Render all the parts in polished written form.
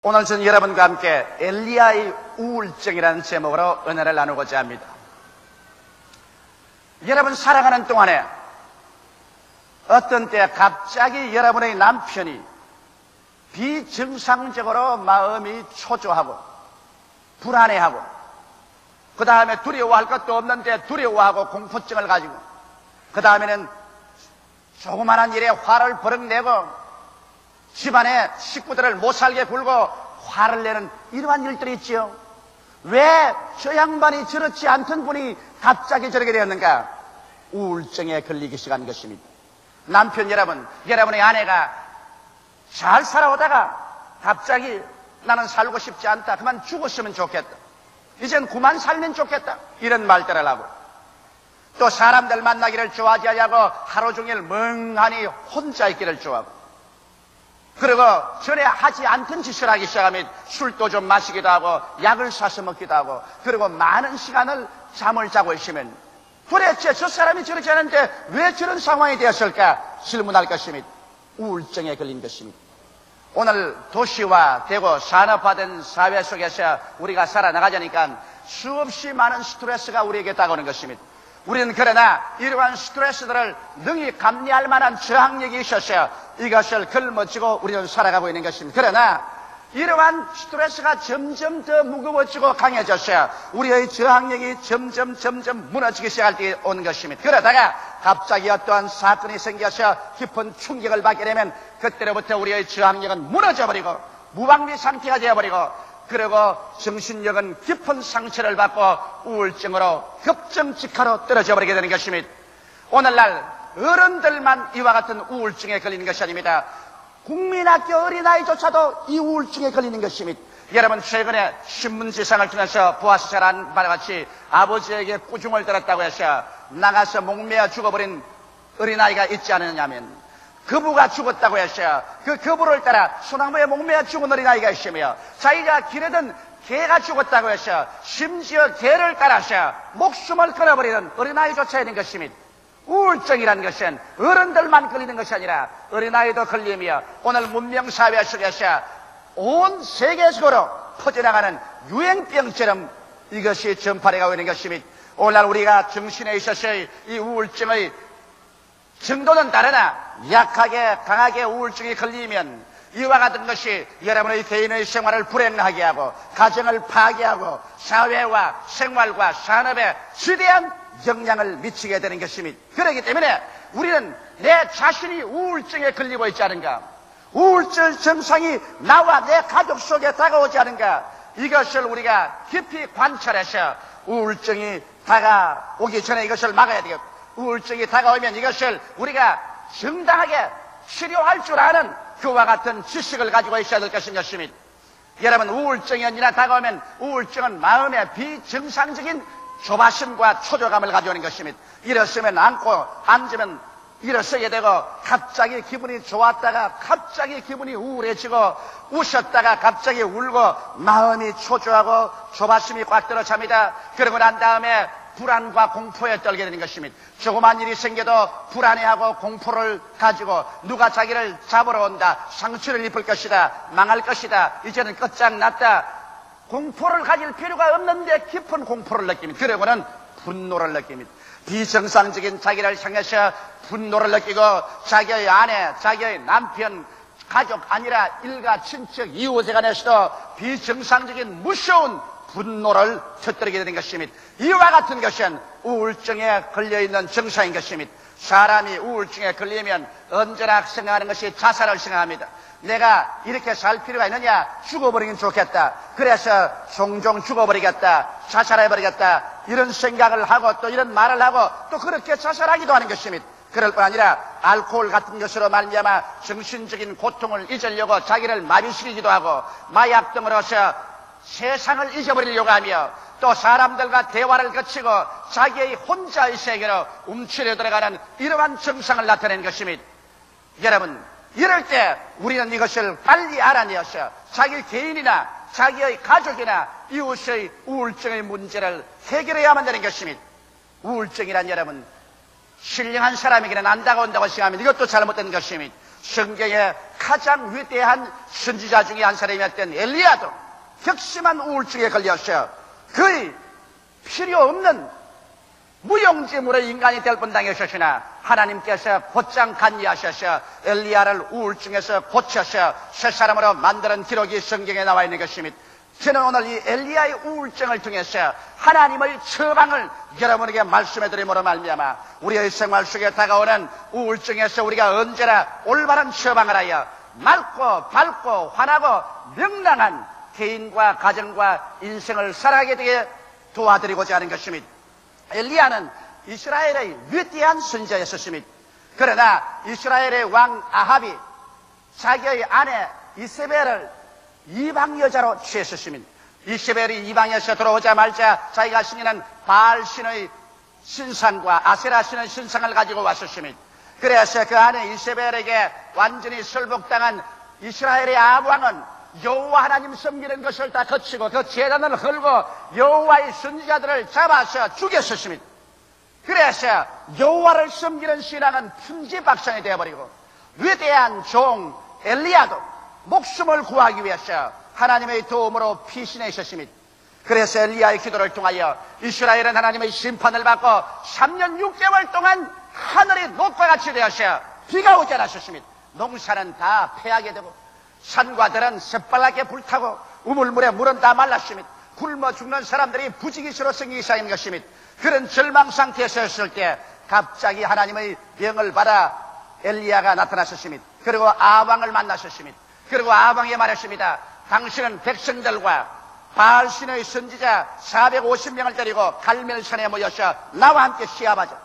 오늘 저는 여러분과 함께 엘리야의 우울증이라는 제목으로 은혜를 나누고자 합니다. 여러분 살아가는 동안에 어떤 때 갑자기 여러분의 남편이 비정상적으로 마음이 초조하고 불안해하고 그 다음에 두려워할 것도 없는데 두려워하고 공포증을 가지고 그 다음에는 조그만한 일에 화를 버럭내고 집안의 식구들을 못살게 굴고 화를 내는 이러한 일들이 있지요. 왜 저 양반이 저렇지 않던 분이 갑자기 저렇게 되었는가? 우울증에 걸리기 시작한 것입니다. 남편 여러분, 여러분의 아내가 잘 살아오다가 갑자기 나는 살고 싶지 않다, 그만 죽었으면 좋겠다, 이젠 그만 살면 좋겠다, 이런 말들을 하고, 또 사람들 만나기를 좋아하지 않고 하루 종일 멍하니 혼자 있기를 좋아하고, 그리고 전에 하지 않던 짓을 하기 시작하면 술도 좀 마시기도 하고 약을 사서 먹기도 하고, 그리고 많은 시간을 잠을 자고 있으면 도대체 저 사람이 저렇게 하는데 왜 저런 상황이 되었을까 질문할 것입니다. 우울증에 걸린 것입니다. 오늘 도시화 되고 산업화된 사회 속에서 우리가 살아나가자니까 수없이 많은 스트레스가 우리에게 다가오는 것입니다. 우리는 그러나 이러한 스트레스들을 능히 감내할 만한 저항력이 있어서 이것을 걸머쥐고 우리는 살아가고 있는 것입니다. 그러나 이러한 스트레스가 점점 더 무거워지고 강해져서 우리의 저항력이 점점 무너지기 시작할 때 오는 것입니다. 그러다가 갑자기 어떠한 사건이 생겨서 깊은 충격을 받게 되면 그때로부터 우리의 저항력은 무너져버리고 무방비 상태가 되어버리고, 그리고 정신력은 깊은 상처를 받고 우울증으로 급정직하로 떨어져 버리게 되는 것입니다. 오늘날 어른들만 이와 같은 우울증에 걸리는 것이 아닙니다. 국민학교 어린아이조차도 이 우울증에 걸리는 것입니다. 여러분 최근에 신문지상을 통해서 보아서 잘 아는 바와 같이 아버지에게 꾸중을 들었다고 해서 나가서 목매어 죽어버린 어린아이가 있지 않느냐면, 거부가 죽었다고 해서 그 거부를 따라 소나무에 목매어 죽은 어린아이가 있으며, 자기가 기르던 개가 죽었다고 해서 심지어 개를 따라서 목숨을 끊어버리는 어린아이조차 있는 것입니다. 우울증이라는 것은 어른들만 걸리는 것이 아니라 어린아이도 걸리며 오늘 문명사회 속에서 온 세계적으로 퍼져나가는 유행병처럼 이것이 전파되어 가고 있는 것입니다. 오늘날 우리가 정신에 있어서의 이 우울증의 정도는 다르나 약하게 강하게 우울증이 걸리면 이와 같은 것이 여러분의 개인의 생활을 불행하게 하고 가정을 파괴하고 사회와 생활과 산업에 지대한 영향을 미치게 되는 것입니다. 그렇기 때문에 우리는 내 자신이 우울증에 걸리고 있지 않은가, 우울증 증상이 나와 내 가족 속에 다가오지 않은가, 이것을 우리가 깊이 관찰해서 우울증이 다가오기 전에 이것을 막아야 되겠고, 우울증이 다가오면 이것을 우리가 정당하게 치료할 줄 아는 그와 같은 지식을 가지고 있어야 될 것인 것입니다. 여러분 우울증이 언제나 다가오면 우울증은 마음의 비정상적인 조바심과 초조감을 가져오는 것입니다. 일어서면 앉고 앉으면 일어서게 되고, 갑자기 기분이 좋았다가 갑자기 기분이 우울해지고, 웃었다가 갑자기 울고 마음이 초조하고 조바심이 꽉 들어찹니다. 그러고 난 다음에 불안과 공포에 떨게 되는 것입니다. 조그만 일이 생겨도 불안해하고 공포를 가지고 누가 자기를 잡으러 온다, 상처를 입을 것이다, 망할 것이다, 이제는 끝장났다, 공포를 가질 필요가 없는데 깊은 공포를 느낍니다. 그러고는 분노를 느낍니다. 비정상적인 자기를 향해서 분노를 느끼고 자기의 아내, 자기의 남편, 가족 아니라 일가, 친척, 이웃에 관해서도 비정상적인 무서운 분노를 터뜨리게 되는 것입니다. 이와 같은 것은 우울증에 걸려있는 증상인 것입니다. 사람이 우울증에 걸리면 언제나 생각하는 것이 자살을 생각합니다. 내가 이렇게 살 필요가 있느냐, 죽어버리긴 좋겠다, 그래서 종종 죽어버리겠다, 자살해버리겠다, 이런 생각을 하고 또 이런 말을 하고 또 그렇게 자살하기도 하는 것입니다. 그럴 뿐 아니라 알코올 같은 것으로 말미암아 정신적인 고통을 잊으려고 자기를 마비시키기도 하고, 마약 등으로서 세상을 잊어버리려고 하며, 또 사람들과 대화를 거치고 자기의 혼자의 세계로 움츠려 들어가는 이러한 증상을 나타내는 것입니다. 여러분 이럴 때 우리는 이것을 빨리 알아내어서 자기 개인이나 자기의 가족이나 이웃의 우울증의 문제를 해결해야만 되는 것입니다. 우울증이란 여러분 신령한 사람에게는 안 다가온다고 생각하면 이것도 잘못된 것입니다. 성경의 가장 위대한 선지자 중에 한 사람이었던 엘리야도 격심한 우울증에 걸려서 거의 필요 없는 무용지물의 인간이 될 뻔당하셨으나 하나님께서 곧장 간이하셔서 엘리야를 우울증에서 고쳐서 새 사람으로 만드는 기록이 성경에 나와 있는 것입니다. 저는 오늘 이 엘리야의 우울증을 통해서 하나님의 처방을 여러분에게 말씀해 드림으로 말미암아 우리의 생활 속에 다가오는 우울증에서 우리가 언제나 올바른 처방을 하여 맑고 밝고 환하고 명랑한 개인과 가정과 인생을 살아가게 되게 도와드리고자 하는 것입니다. 엘리야는 이스라엘의 위대한 선지자였습니다. 그러나 이스라엘의 왕 아합이 자기의 아내 이세벨을 이방 여자로 취했습니다. 이세벨이 이방에서 들어오자마자 자기가 신이는 바알신의 신상과 아세라신의 신상을 가지고 왔었습니다. 그래서 그 아내 이세벨에게 완전히 설복당한 이스라엘의 아합 왕은 여호와 하나님 섬기는 것을 다 거치고 그 제단을 헐고 여호와의 선지자들을 잡아서 죽였었습니다. 그래서 여호와를 섬기는 신앙은 풍지박산이 되어버리고 위대한 종 엘리야도 목숨을 구하기 위해서 하나님의 도움으로 피신해 있었습니다. 그래서 엘리야의 기도를 통하여 이스라엘은 하나님의 심판을 받고 3년 6개월 동안 하늘이 녹과 같이 되어서 비가 오지 않았었습니다. 농사는 다 패하게 되고 산과 들은 새빨갛게 불타고 우물물에 물은 다 말랐습니다. 굶어 죽는 사람들이 부지기수로 생기기 시작한 것입니다. 그런 절망 상태에서 있을 때 갑자기 하나님의 명을 받아 엘리야가 나타났었습니다. 그리고 아방을 만났었습니다. 그리고 아방이 말했습니다. 당신은 백성들과 바알신의 선지자 450명을 데리고 갈멜산에 모여서 나와 함께 시합하자.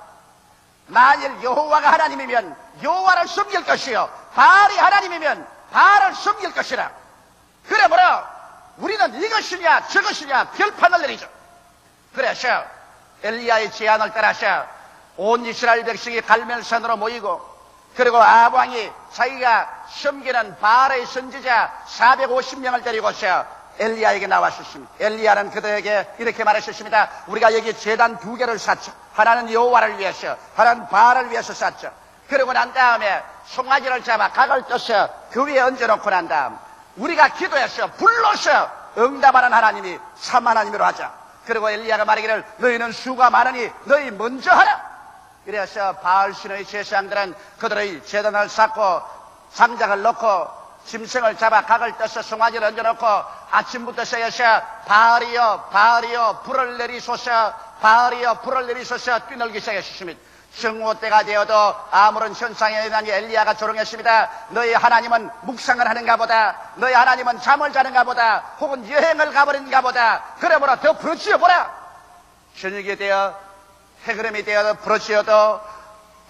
만일 여호와가 하나님이면 여호와를 섬길 것이요 바알이 하나님이면 바알을 섬길 것이라. 그러므로 우리는 이것이냐 저것이냐 결판을 내리죠. 그래서 엘리야의 제안을 따라서 온 이스라엘 백성이 갈멜산으로 모이고 그리고 아방이 자기가 섬기는 바알의 선지자 450명을 데리고서 엘리야에게 나왔었습니다. 엘리야는 그들에게 이렇게 말했었습니다. 우리가 여기 제단 2개를 샀죠. 하나는 여호와를 위해서, 하나는 바알을 위해서 샀죠. 그러고 난 다음에 송아지를 잡아 각을 떠서 그 위에 얹어놓고 난 다음 우리가 기도해서 불러서 응답하는 하나님이 참 하나님으로 하자. 그리고 엘리야가 말하기를 너희는 수가 많으니 너희 먼저 하라. 그래서 바알신의 제사장들은 그들의 제단을 쌓고 장작을 넣고 짐승을 잡아 각을 떠서 송아지를 얹어놓고 아침부터 새어서 바알이여 바알이여 불을 내리소서 바알이여 불을 내리소서 뛰놀기 시작했습니다. 정오 때가 되어도 아무런 현상에 대한 엘리야가 조롱했습니다. 너희 하나님은 묵상을 하는가 보다. 너희 하나님은 잠을 자는가 보다. 혹은 여행을 가버린가 보다. 그러므로 더 부르짖어 보라. 저녁이 되어 해그름이 되어 부르짖어도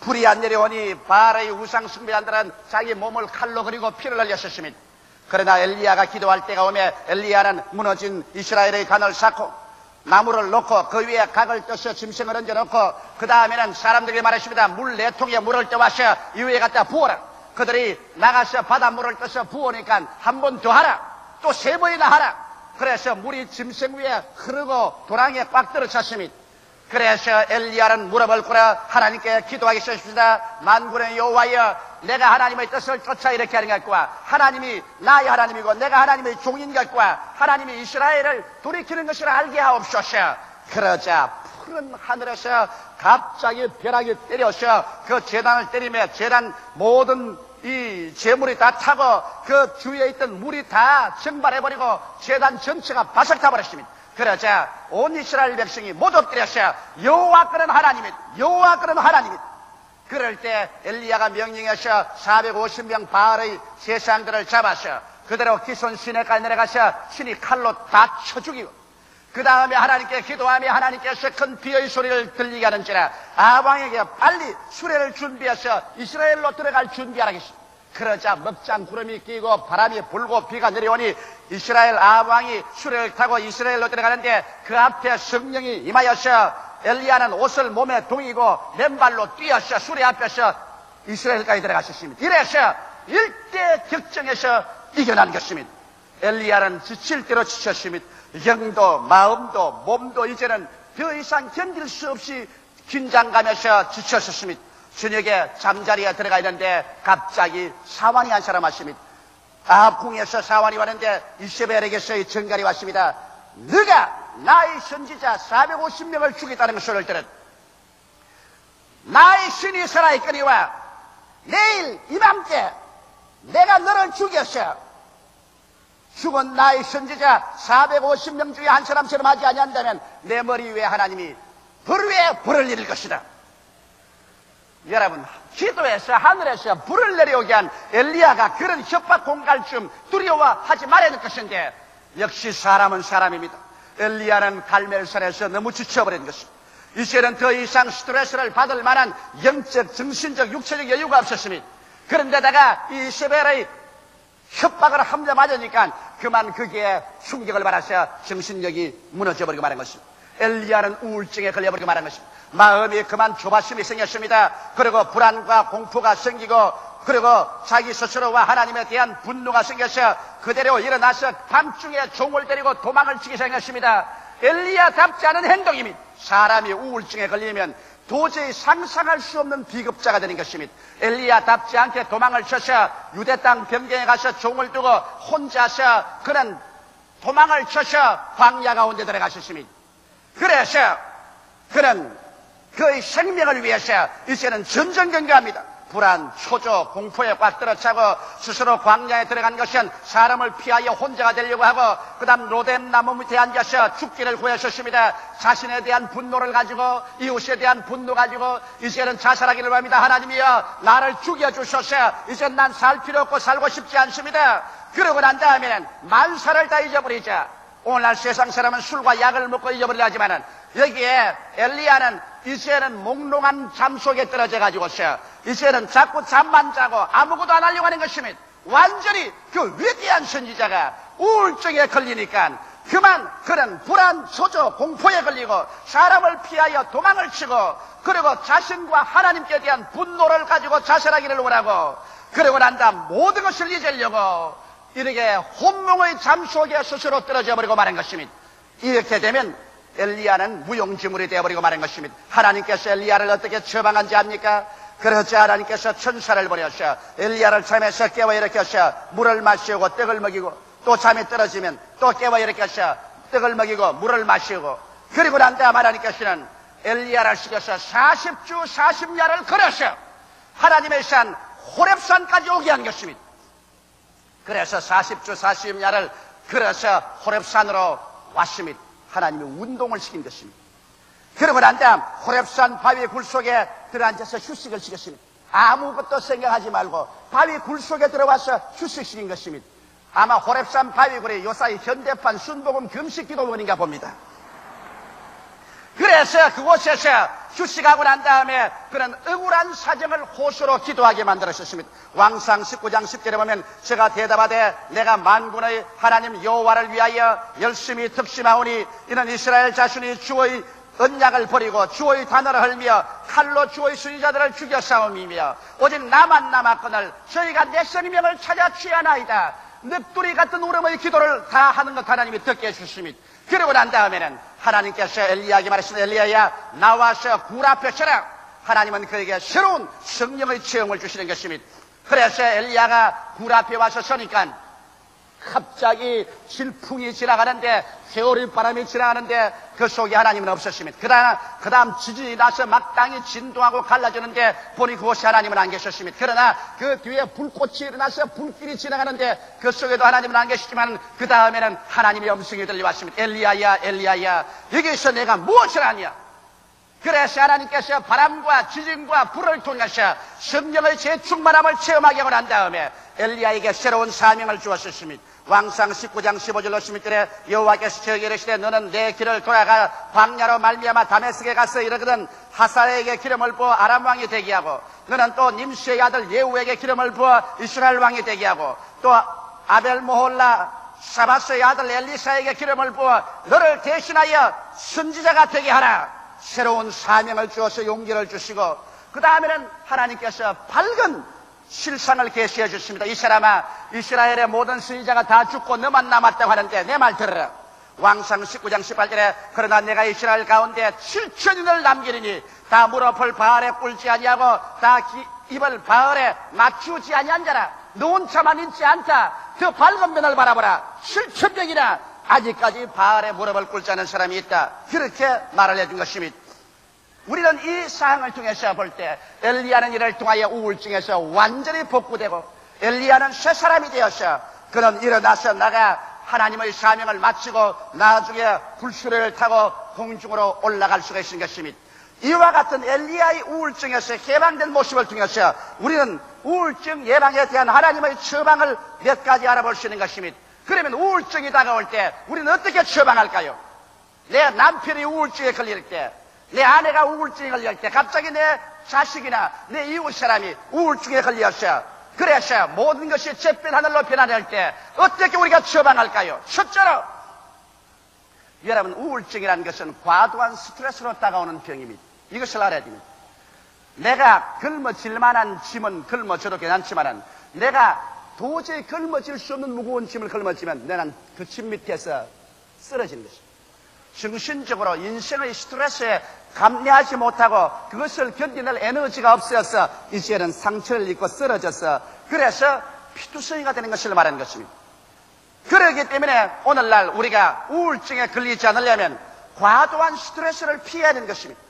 불이 안 내려오니 바알의 우상 숭배자들은 자기 몸을 칼로 그리고 피를 흘렸었습니다. 그러나 엘리야가 기도할 때가 오면 엘리야는 무너진 이스라엘의 간을 쌓고 나무를 놓고 그 위에 각을 떠서 짐승을 얹어놓고 그 다음에는 사람들에게 말했습니다. 물 4통에 물을 떠와서 이 위에 갖다 부어라. 그들이 나가서 바닷물을 떠서 부으니까 한 번 더 하라. 또 3번이나 하라. 그래서 물이 짐승 위에 흐르고 도랑에 꽉 들어찼습니다. 그래서 엘리야는 무릎을 꿇어 하나님께 기도하기 시작했습니다. 만군의 여호와여, 내가 하나님의 뜻을 쫓아 이렇게 하는 것과 하나님이 나의 하나님이고 내가 하나님의 종인 것과 하나님이 이스라엘을 돌이키는 것을 알게 하옵소서. 그러자 푸른 하늘에서 갑자기 벼락이 때려서 그 제단을 때리며 제단 모든 이 재물이 다 타고 그 주위에 있던 물이 다 증발해버리고 제단 전체가 바삭 타버렸습니다. 그러자 온 이스라엘 백성이 모두 엎드려서 여호와께는 하나님이다, 여호와께는 하나님이다. 그럴 때 엘리야가 명령해서 450명 바알의 제사장들을 잡아서 그대로 기손 시내까지 내려가서 신이 칼로 다 쳐 죽이고 그 다음에 하나님께 기도하며 하나님께서 큰 비의 소리를 들리게 하는지라 아방에게 빨리 수레를 준비해서 이스라엘로 들어갈 준비하라겠습니다. 그러자 먹장 구름이 끼고 바람이 불고 비가 내려오니 이스라엘 아방이 수레를 타고 이스라엘로 들어가는데 그 앞에 성령이 임하여서 엘리야는 옷을 몸에 동이고 맨발로 뛰어서 수레 앞에서 이스라엘까지 들어갔었습니다. 이래서 일대 격정에서 이겨난 것입니다. 엘리야는 지칠 대로 지쳤습니다. 영도 마음도 몸도 이제는 더 이상 견딜 수 없이 긴장감에서 지쳤었습니다. 저녁에 잠자리에 들어가 있는데 갑자기 사환이 한 사람 왔습니다. 궁에서 사환이 왔는데 이세벨에게서 이 전갈이 왔습니다. 네가 나의 선지자 450명을 죽였다는 소리를 들었. 나의 신이 살아있거니와 내일 이맘때 내가 너를 죽였어. 죽은 나의 선지자 450명 중에 한 사람처럼 하지 아니한다면 내 머리 위에 하나님이 불 위에 불을 내릴 것이다. 여러분, 기도에서 하늘에서 불을 내려오게 한 엘리야가 그런 협박 공갈쯤 두려워하지 말아야 될 것인데 역시 사람은 사람입니다. 엘리야는 갈멜산에서 너무 지쳐버린 것입니다. 이제는 더 이상 스트레스를 받을 만한 영적, 정신적, 육체적 여유가 없었습니다. 그런데다가 이 이세벨의 협박을 함대 맞으니까 그만 거기에 충격을 받아서 정신력이 무너져버리고 말한 것입니다. 엘리야는 우울증에 걸려버리고 말한 것입니다. 마음이 그만 조바심이 생겼습니다. 그리고 불안과 공포가 생기고 그리고 자기 스스로와 하나님에 대한 분노가 생겨서 그대로 일어나서 밤중에 종을 데리고 도망을 치기 생겼습니다. 엘리야답지 않은 행동입니다. 사람이 우울증에 걸리면 도저히 상상할 수 없는 비급자가 되는 것입니다. 엘리야답지 않게 도망을 쳐서 유대 땅 변경에 가서 종을 두고 혼자서 그런 도망을 쳐서 광야 가운데 들어가셨습니다. 그래서 그는 그의 생명을 위해서 이제는 전전긍긍합니다. 불안, 초조, 공포에 꽉 들어차고 스스로 광야에 들어간 것은 사람을 피하여 혼자가 되려고 하고 그 다음 로뎀 나무 밑에 앉아서 죽기를 구하셨습니다. 자신에 대한 분노를 가지고 이웃에 대한 분노 가지고 이제는 자살하기를 합니다. 하나님이여 나를 죽여주소서. 이제 난 살 필요 없고 살고 싶지 않습니다. 그러고 난 다음에는 만사를 다 잊어버리자. 오늘날 세상 사람은 술과 약을 먹고 잊어버리려 하지만은 여기에 엘리야는 이제는 몽롱한 잠 속에 떨어져 가지고서 이제는 자꾸 잠만 자고 아무것도 안 하려고 하는 것입니다. 완전히 그 위대한 선지자가 우울증에 걸리니까 그만 그런 불안, 초조, 공포에 걸리고 사람을 피하여 도망을 치고 그리고 자신과 하나님께 대한 분노를 가지고 자살하기를 원하고 그러고 난 다음 모든 것을 잊으려고 이렇게 혼몽의 잠 속에 스스로 떨어져 버리고 말한 것입니다. 이렇게 되면 엘리야는 무용지물이 되어버리고 말한 것입니다. 하나님께서 엘리야를 어떻게 처방한지 압니까? 그래서 하나님께서 천사를 보내서 엘리야를 잠에서 깨워 일으켜서 물을 마시고 떡을 먹이고 또 잠이 떨어지면 또 깨워 일으켜서 떡을 먹이고 물을 마시고 그리고 난 다음 하나님께서는 엘리야를 시켜서 40주 40야를 걸어서 하나님의 산 호렙산까지 오게 한 것입니다. 그래서 40주 40야를 걸어서 호렙산으로 왔습니다. 하나님이 운동을 시킨 것입니다. 그러고 난 다음 호렙산 바위 굴 속에 들어앉아서 휴식을 시켰습니다. 아무것도 생각하지 말고 바위 굴 속에 들어와서 휴식시킨 것입니다. 아마 호렙산 바위 굴이 요사이 현대판 순복음 금식 기도원인가 봅니다. 그래서 그곳에서 휴식하고 난 다음에 그런 억울한 사정을 호소로 기도하게 만들었습니다. 왕상 19장 10절에 보면 제가 대답하되 내가 만군의 하나님 여호와를 위하여 열심히 득심하오니 이는 이스라엘 자손이 주의 언약을 버리고 주의 단어를 헐며 칼로 주의 순위자들을 죽여 싸움이며 오직 나만 남았거늘 저희가 내 생명을 찾아 취하나이다. 늑두리 같은 울음의 기도를 다 하는 것 하나님이 듣게 해주십니다. 그러고 난 다음에는 하나님께서 엘리야에게 말했습니다. 엘리야야 나와서 굴 앞에 서라. 하나님은 그에게 새로운 성령의 체험을 주시는 것입니다. 그래서 엘리야가 굴 앞에 와서 서니까 갑자기 질풍이 지나가는데 겨울바람이 지나가는데 그 속에 하나님은 없었습니다. 그 다음 지진이 나서 막 땅이 진동하고 갈라지는데 보니 그곳에 하나님은 안 계셨습니다. 그러나 그 뒤에 불꽃이 일어나서 불길이 지나가는데 그 속에도 하나님은 안 계시지만 그 다음에는 하나님의 음성이 들려왔습니다. 엘리야야 엘리야야 여기서 내가 무엇을 하냐. 그래서 하나님께서 바람과 지진과 불을 통해서 성령의 재충만함을 체험하게 하고 난 다음에 엘리야에게 새로운 사명을 주었습니다. 왕상 19장 15절로 16절에 여호와께서 저에게 이르시되 너는 내 길을 돌아가 광야로 말미암아 다메섹에 가서 이르거든 하사엘에게 기름을 부어 아람 왕이 되게 하고 너는 또 님시의 아들 예후에게 기름을 부어 이스라엘 왕이 되게 하고 또 아벨모홀라 샤바스의 아들 엘리사에게 기름을 부어 너를 대신하여 선지자가 되게 하라. 새로운 사명을 주어서 용기를 주시고 그 다음에는 하나님께서 밝은 실상을 계시해 주십니다. 이 사람아 이스라엘의 모든 선지자가 다 죽고 너만 남았다고 하는데 내 말 들어라. 왕상 19장 18절에 그러나 내가 이스라엘 가운데 7천인을 남기리니 다 무릎을 바알에 꿇지 아니하고 다 입을 바알에 맞추지 아니한 자라. 노원차만 있지 않다. 더 밝은 면을 바라보라. 7천명이나 아직까지 바알에 무릎을 꿇지 않은 사람이 있다. 그렇게 말을 해준 것입니다. 우리는 이 사항을 통해서 볼 때 엘리야는 이를 통하여 우울증에서 완전히 복구되고 엘리야는 새 사람이 되었어. 그는 일어나서 나가 하나님의 사명을 마치고 나중에 불수레를 타고 공중으로 올라갈 수가 있는 것입니다. 이와 같은 엘리야의 우울증에서 해방된 모습을 통해서 우리는 우울증 예방에 대한 하나님의 처방을 몇 가지 알아볼 수 있는 것입니다. 그러면 우울증이 다가올 때 우리는 어떻게 처방할까요? 내 남편이 우울증에 걸릴 때, 내 아내가 우울증에 걸릴 때, 갑자기 내 자식이나 내 이웃 사람이 우울증에 걸렸어요. 그래서 모든 것이 잿빛 하늘로 변화될 때 어떻게 우리가 처방할까요? 첫째로, 여러분, 우울증이라는 것은 과도한 스트레스로 다가오는 병입니다. 이것을 알아야 됩니다. 내가 걸머질 만한 짐은 걸머져도 괜찮지만 내가 도저히 걸머질 수 없는 무거운 짐을 걸머지면 나는 그 짐 밑에서 쓰러지는 것입니다. 정신적으로 인생의 스트레스에 감내하지 못하고 그것을 견디낼 에너지가 없어서 이제는 상처를 입고 쓰러져서 그래서 피투성이가 되는 것을 말하는 것입니다. 그렇기 때문에 오늘날 우리가 우울증에 걸리지 않으려면 과도한 스트레스를 피해야 되는 것입니다.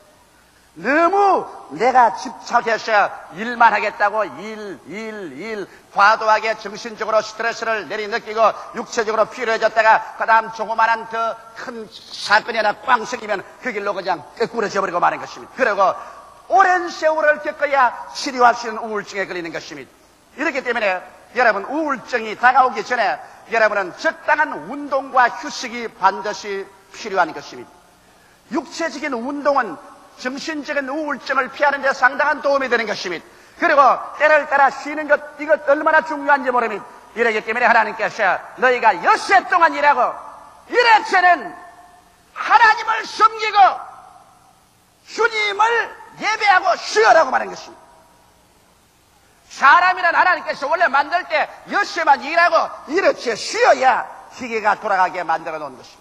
너무 내가 집착해서 일만 하겠다고 일 과도하게 정신적으로 스트레스를 내리느끼고 육체적으로 피로해졌다가 그 다음 조그마한 더 큰 사건이 하나 꽝 생기면 그 길로 그냥 끄꾸러져 버리고 마는 것입니다. 그리고 오랜 세월을 겪어야 치료할 수 있는 우울증에 걸리는 것입니다. 이렇기 때문에 여러분, 우울증이 다가오기 전에 여러분은 적당한 운동과 휴식이 반드시 필요한 것입니다. 육체적인 운동은 정신적인 우울증을 피하는 데 상당한 도움이 되는 것입니다. 그리고 때를 따라 쉬는 것, 이것 얼마나 중요한지 모릅니다. 이러기 때문에 하나님께서 너희가 엿새 동안 일하고 일해체는 하나님을 섬기고 주님을 예배하고 쉬어라고 말한 것입니다. 사람이란 하나님께서 원래 만들 때 엿새만 일하고 일해체 쉬어야 기계가 돌아가게 만들어 놓은 것입니다.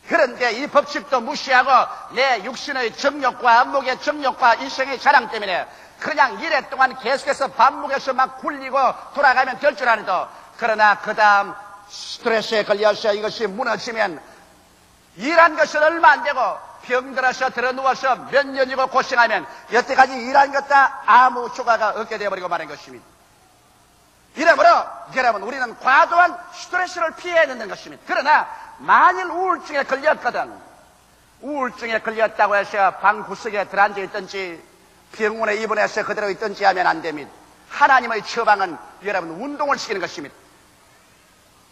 그런데 이 법칙도 무시하고 내 육신의 정욕과 안목의 정욕과 인생의 자랑 때문에 그냥 일해 동안 계속해서 반복해서 막 굴리고 돌아가면 될 줄 알아도, 그러나 그 다음 스트레스에 걸려서 이것이 무너지면 일한 것은 얼마 안 되고 병들어서 들어누워서 몇 년이고 고생하면 여태까지 일한 것 다 아무 효과가 없게 되어버리고 마는 것입니다. 이러므로 여러분, 우리는 과도한 스트레스를 피해야 되는 것입니다. 그러나 만일 우울증에 걸렸거든, 우울증에 걸렸다고 해서 방 구석에 들어앉아 있든지 병원에 입원해서 그대로 있든지 하면 안 됩니다. 하나님의 처방은 여러분 운동을 시키는 것입니다.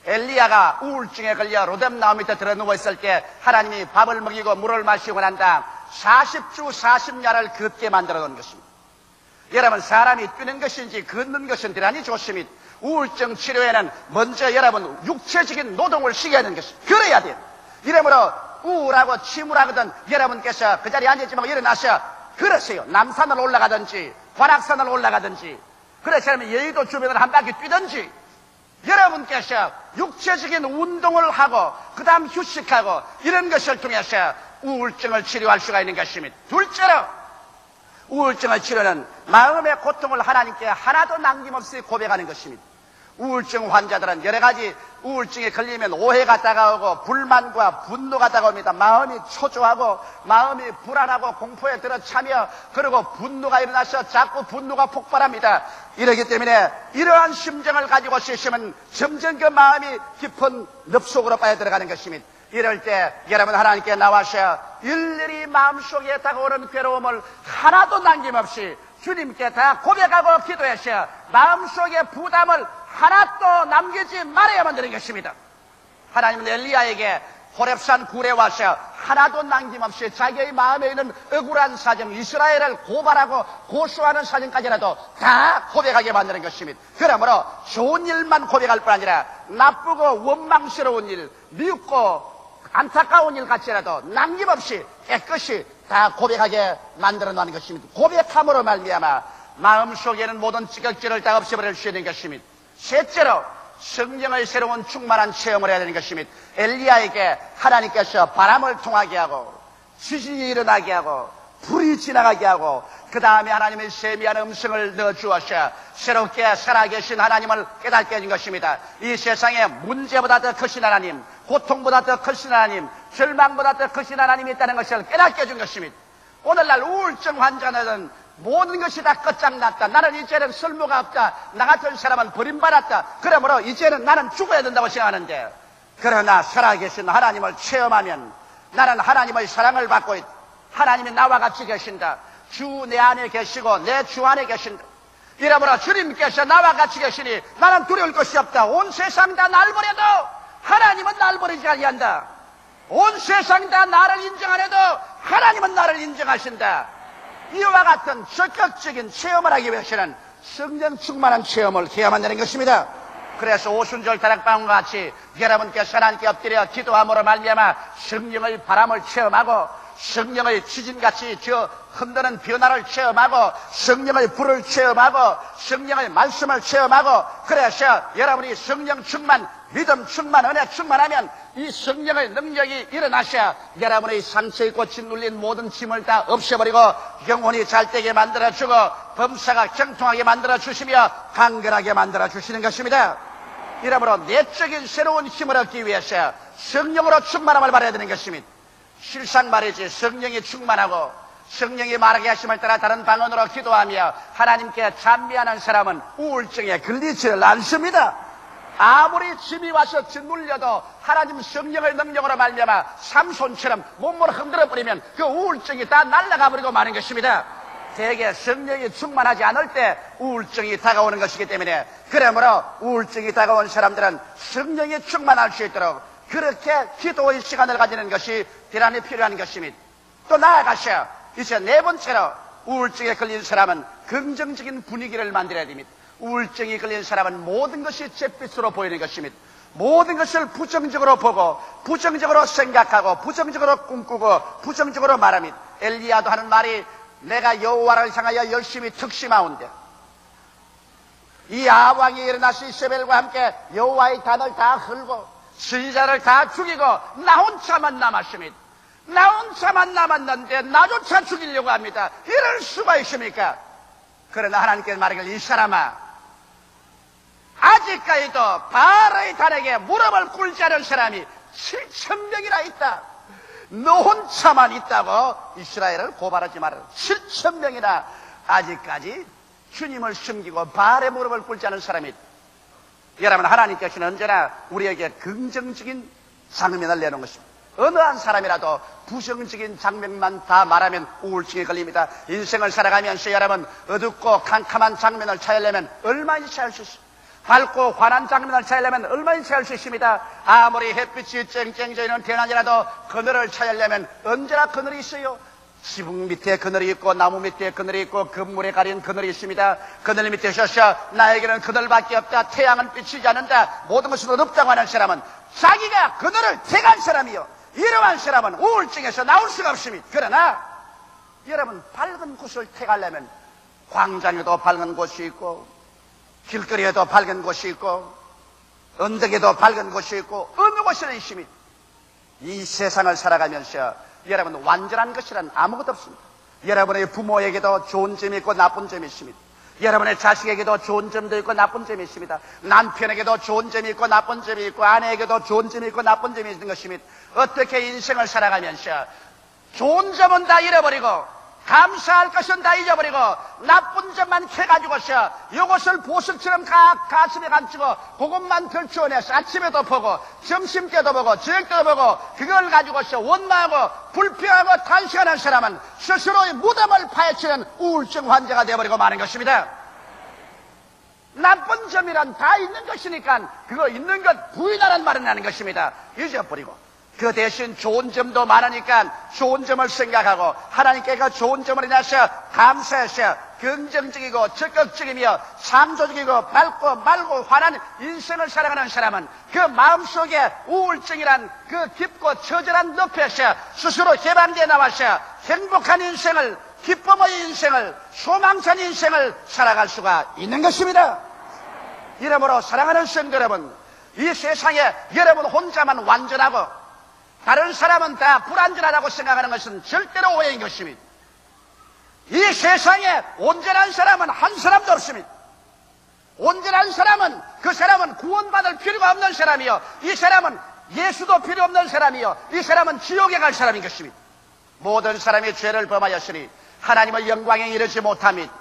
엘리야가 우울증에 걸려 로뎀 나무 밑에 들어 누워 있을 때 하나님이 밥을 먹이고 물을 마시고 난 다음 40주 40야를 걷게 만들어 놓은 것입니다. 여러분, 사람이 뛰는 것인지 걷는 것은 대단히 좋습니다. 우울증 치료에는 먼저 여러분 육체적인 노동을 시켜야 되는 것입니다. 그래야 돼요. 이러므로 우울하고 침울하거든 여러분께서 그 자리에 앉아있지만 일어나서 걸으세요. 남산을 올라가든지 관악산을 올라가든지, 그래서 여의도 주변을 한 바퀴 뛰든지 여러분께서 육체적인 운동을 하고 그 다음 휴식하고 이런 것을 통해서 우울증을 치료할 수가 있는 것입니다. 둘째로, 우울증의 치료는 마음의 고통을 하나님께 하나도 남김없이 고백하는 것입니다. 우울증 환자들은 여러 가지 우울증에 걸리면 오해가 다가오고 불만과 분노가 다가옵니다. 마음이 초조하고 마음이 불안하고 공포에 들어차며 그리고 분노가 일어나서 자꾸 분노가 폭발합니다. 이러기 때문에 이러한 심정을 가지고 있으면 점점 그 마음이 깊은 늪속으로 빠져 들어가는 것입니다. 이럴 때 여러분 하나님께 나와서 일일이 마음속에 다가오는 괴로움을 하나도 남김없이 주님께 다 고백하고 기도해서 마음속의 부담을 하나도 남기지 말아야만 되는 것입니다. 하나님은 엘리야에게 호렙산 굴에 와서 하나도 남김없이 자기의 마음에 있는 억울한 사정, 이스라엘을 고발하고 고소하는 사정까지라도 다 고백하게 만드는 것입니다. 그러므로 좋은 일만 고백할 뿐 아니라 나쁘고 원망스러운 일, 미흡고 안타까운 일 같이라도 남김없이 깨끗이 다 고백하게 만들어 놓는 것입니다. 고백함으로 말미암아 마음속에는 모든 찌꺼기를 다 없애버릴 수 있는 것입니다. 셋째로, 성령의 새로운 충만한 체험을 해야 되는 것입니다. 엘리야에게 하나님께서 바람을 통하게 하고 지진이 일어나게 하고 불이 지나가게 하고 그 다음에 하나님의 세미한 음성을 넣어주었어요. 새롭게 살아계신 하나님을 깨닫게 해준 것입니다. 이 세상에 문제보다 더 크신 하나님, 고통보다 더 크신 하나님, 절망보다 더 크신 하나님이 있다는 것을 깨닫게 해준 것입니다. 오늘날 우울증 환자는 모든 것이 다 끝장났다. 나는 이제는 쓸모가 없다. 나 같은 사람은 버림받았다. 그러므로 이제는 나는 죽어야 된다고 생각하는데, 그러나 살아계신 하나님을 체험하면 나는 하나님의 사랑을 받고 있다. 하나님이 나와 같이 계신다. 주 내 안에 계시고 내 주 안에 계신다. 이러므로 주님께서 나와 같이 계시니 나는 두려울 것이 없다. 온 세상 다 날 버려도 하나님은 날 버리지 아니한다. 온 세상 다 나를 인정 안 해도 하나님은 나를 인정하신다. 이와 같은 적극적인 체험을 하기 위해서는 성령 충만한 체험을 해야만 되는 것입니다. 그래서 오순절 다락방과 같이 여러분께서 하나님께 엎드려 기도함으로 말미암아 성령의 바람을 체험하고 성령의 지진같이 저 흔드는 변화를 체험하고 성령의 불을 체험하고 성령의 말씀을 체험하고, 그래서 여러분이 성령 충만, 믿음 충만, 은혜 충만하면 이 성령의 능력이 일어나셔 여러분의 상처에 꽂힌 눌린 모든 짐을 다 없애버리고 영혼이 잘되게 만들어주고 범사가 경통하게 만들어주시며 강건하게 만들어주시는 것입니다. 이러므로 내적인 새로운 힘을 얻기 위해서 성령으로 충만함을 받아야 되는 것입니다. 실상 말이지 성령이 충만하고 성령이 말하게 하심을 따라 다른 방언으로 기도하며 하나님께 찬미하는 사람은 우울증에 걸리지를 않습니다. 아무리 짐이 와서 짓눌려도 하나님 성령의 능력으로 말미암아 삼손처럼 몸을 흔들어버리면 그 우울증이 다 날아가 버리고 마는 것입니다. 대개 성령이 충만하지 않을 때 우울증이 다가오는 것이기 때문에, 그러므로 우울증이 다가온 사람들은 성령이 충만할 수 있도록 그렇게 기도의 시간을 가지는 것이 대단히 필요한 것입니다. 또 나아가서 이제 네 번째로 우울증에 걸린 사람은 긍정적인 분위기를 만들어야 됩니다. 우울증이 걸린 사람은 모든 것이 잿빛으로 보이는 것입니다. 모든 것을 부정적으로 보고 부정적으로 생각하고 부정적으로 꿈꾸고 부정적으로 말합니다. 엘리야도 하는 말이 내가 여호와를 향하여 열심히 특심하온데, 이 아왕이 일어나서 이세벨과 함께 여호와의 단을 다 흘고 선지자를 다 죽이고 나 혼자만 남았습니다. 나 혼자만 남았는데 나조차 죽이려고 합니다. 이럴 수가 있습니까? 그러나 하나님께서 말하길, 이 사람아, 아직까지도 바알의 단에게 무릎을 꿇지 않은 사람이 7,000명이나 있다. 너 혼자만 있다고 이스라엘을 고발하지 마라. 7,000명이나 아직까지 주님을 숨기고 바알의 무릎을 꿇지 않은 사람이 있다. 여러분, 하나님께서는 언제나 우리에게 긍정적인 장면을 내놓은 것입니다. 어느 한 사람이라도 부정적인 장면만 다 말하면 우울증에 걸립니다. 인생을 살아가면서 여러분, 어둡고 캄캄한 장면을 찾으려면 얼마나 찾을 수 있습니다. 밝고 환한 장면을 찾으려면 얼마나 찾을 수 있습니다. 아무리 햇빛이 쨍쨍 져있는 대낮이라도 그늘을 찾으려면 언제나 그늘이 있어요. 지붕 밑에 그늘이 있고 나무 밑에 그늘이 있고 건물에 가린 그늘이 있습니다. 그늘 밑에 서서 나에게는 그늘밖에 없다, 태양은 비치지 않는다, 모든 것은 어둡다고 하는 사람은 자기가 그늘을 택한 사람이요, 이러한 사람은 우울증에서 나올 수가 없습니다. 그러나 여러분, 밝은 곳을 택하려면 광장에도 밝은 곳이 있고 길거리에도 밝은 곳이 있고 언덕에도 밝은 곳이 있고 어느 곳에나 있습니다. 이 세상을 살아가면서 여러분, 완전한 것이란 아무것도 없습니다. 여러분의 부모에게도 좋은 점이 있고 나쁜 점이 있습니다. 여러분의 자식에게도 좋은 점도 있고 나쁜 점이 있습니다. 남편에게도 좋은 점이 있고 나쁜 점이 있고 아내에게도 좋은 점이 있고 나쁜 점이 있는 것입니다. 어떻게 인생을 살아가면서 좋은 점은 다 잃어버리고 감사할 것은 다 잊어버리고 나쁜 점만 캐가지고서 이것을 보석처럼 가슴에 감추고 그것만 들추어내서 아침에도 보고 점심때도 보고 저녁때도 보고 그걸 가지고서 원망하고 불평하고 탄식하는 사람은 스스로의 무덤을 파헤치는 우울증 환자가 되어버리고 마는 것입니다. 나쁜 점이란 다 있는 것이니까 그거 있는 것 부인하라는 말은 하는 것입니다. 잊어버리고 그 대신 좋은 점도 많으니까 좋은 점을 생각하고 하나님께서 좋은 점을 인하여 감사해서 긍정적이고 적극적이며 창조적이고 밝고 맑고 환한 인생을 살아가는 사람은 그 마음속에 우울증이란 그 깊고 처절한 늪에서 스스로 해방되어 나와서 행복한 인생을, 기쁨의 인생을, 소망찬 인생을 살아갈 수가 있는 것입니다. 이러므로 사랑하는 성도 여러분, 이 세상에 여러분 혼자만 완전하고 다른 사람은 다 불완전하다고 생각하는 것은 절대로 오해인 것입니다. 이 세상에 온전한 사람은 한 사람도 없습니다. 온전한 사람은 그 사람은 구원받을 필요가 없는 사람이요, 이 사람은 예수도 필요 없는 사람이요, 이 사람은 지옥에 갈 사람인 것입니다. 모든 사람이 죄를 범하였으니 하나님의 영광에 이르지 못함이다.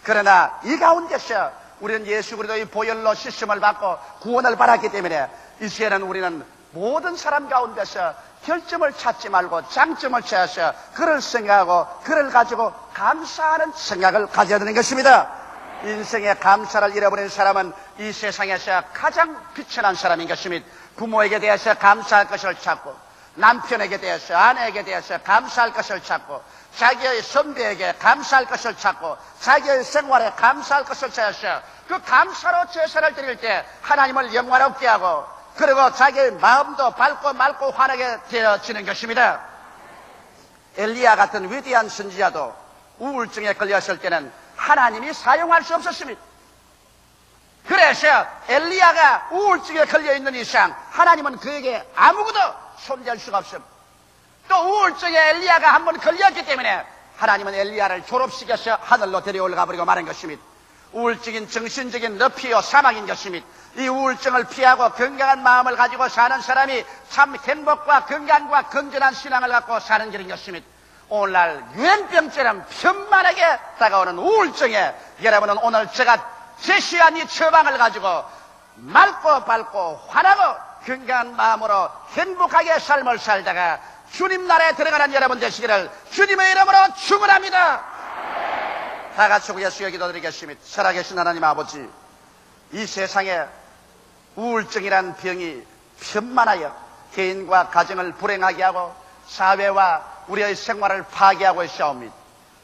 그러나 이 가운데서 우리는 예수 그리스도의 보혈로 씻음을 받고 구원을 받았기 때문에 이제는 우리는 모든 사람 가운데서 결점을 찾지 말고 장점을 찾아서 그를 생각하고 그를 가지고 감사하는 생각을 가져야 되는 것입니다. 인생의 감사를 잃어버린 사람은 이 세상에서 가장 비천한 사람인 것입니다. 부모에게 대해서 감사할 것을 찾고, 남편에게 대해서, 아내에게 대해서 감사할 것을 찾고, 자기의 선배에게 감사할 것을 찾고, 자기의 생활에 감사할 것을 찾아서 그 감사로 제사를 드릴 때 하나님을 영광롭게 하고, 그리고 자기의 마음도 밝고 맑고 환하게 되어지는 것입니다. 엘리야 같은 위대한 선지자도 우울증에 걸렸을 때는 하나님이 사용할 수 없었습니다. 그래서 엘리야가 우울증에 걸려있는 이상 하나님은 그에게 아무것도 손댈 수가 없습니다. 또 우울증에 엘리야가 한번 걸렸기 때문에 하나님은 엘리야를 졸업시켜서 하늘로 데려올가 버리고 마는 것입니다. 우울증인 정신적인 늪이요 사망인 것입니다. 이 우울증을 피하고 건강한 마음을 가지고 사는 사람이 참 행복과 건강과 건전한 신앙을 갖고 사는 길인 것입니다. 오늘날 유행병처럼 편만하게 다가오는 우울증에 여러분은 오늘 제가 제시한 이 처방을 가지고 맑고 밝고 환하고 건강한 마음으로 행복하게 삶을 살다가 주님 나라에 들어가는 여러분 되시기를 주님의 이름으로 축원합니다. 다 같이 예수의 기도드리겠습니다. 살아계신 하나님 아버지, 이 세상에 우울증이란 병이 편만하여 개인과 가정을 불행하게 하고 사회와 우리의 생활을 파괴하고 있사옵니다.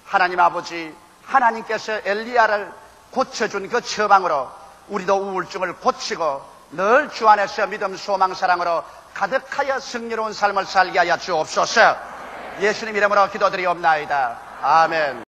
하나님 아버지, 하나님께서 엘리야를 고쳐준 그 처방으로 우리도 우울증을 고치고 늘 주 안에서 믿음, 소망, 사랑으로 가득하여 승리로운 삶을 살게 하여 주옵소서. 예수님 이름으로 기도드리옵나이다. 아멘.